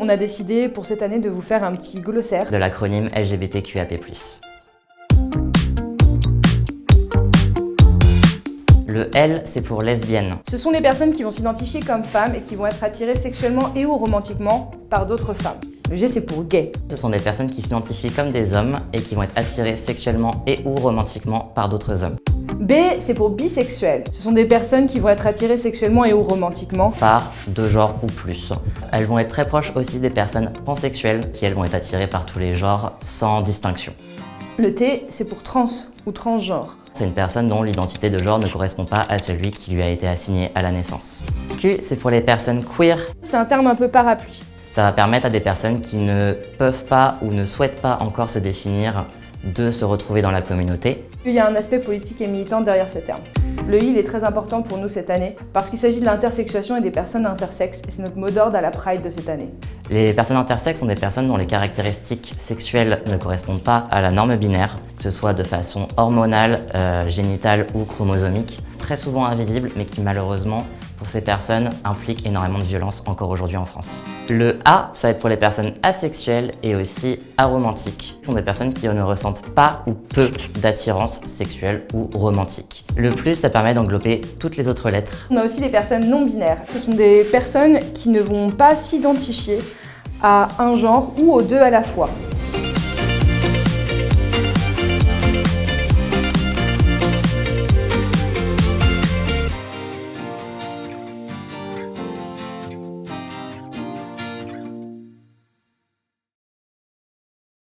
On a décidé pour cette année de vous faire un petit glossaire de l'acronyme LGBTQAP+. Le L, c'est pour lesbienne. Ce sont les personnes qui vont s'identifier comme femmes et qui vont être attirées sexuellement et ou romantiquement par d'autres femmes. Le G, c'est pour gay. Ce sont des personnes qui s'identifient comme des hommes et qui vont être attirées sexuellement et ou romantiquement par d'autres hommes. B, c'est pour bisexuel. Ce sont des personnes qui vont être attirées sexuellement et ou romantiquement Par deux genres ou plus. Elles vont être très proches aussi des personnes pansexuelles qui elles vont être attirées par tous les genres sans distinction. Le T, c'est pour trans ou transgenre. C'est une personne dont l'identité de genre ne correspond pas à celui qui lui a été assigné à la naissance. Q, c'est pour les personnes queer. C'est un terme un peu parapluie. Ça va permettre à des personnes qui ne peuvent pas ou ne souhaitent pas encore se définir de se retrouver dans la communauté. Il y a un aspect politique et militant derrière ce terme. Le I, il est très important pour nous cette année parce qu'il s'agit de l'intersexuation et des personnes intersexes et c'est notre mot d'ordre à la Pride de cette année. Les personnes intersexes sont des personnes dont les caractéristiques sexuelles ne correspondent pas à la norme binaire, que ce soit de façon hormonale, génitale ou chromosomique, très souvent invisibles mais qui malheureusement pour ces personnes impliquent énormément de violence encore aujourd'hui en France. Le A, ça va être pour les personnes asexuelles et aussi aromantiques. Ce sont des personnes qui ne ressentent pas ou peu d'attirance sexuelle ou romantique. Le plus, ça permet d'englober toutes les autres lettres. On a aussi les personnes non binaires. Ce sont des personnes qui ne vont pas s'identifier à un genre ou aux deux à la fois.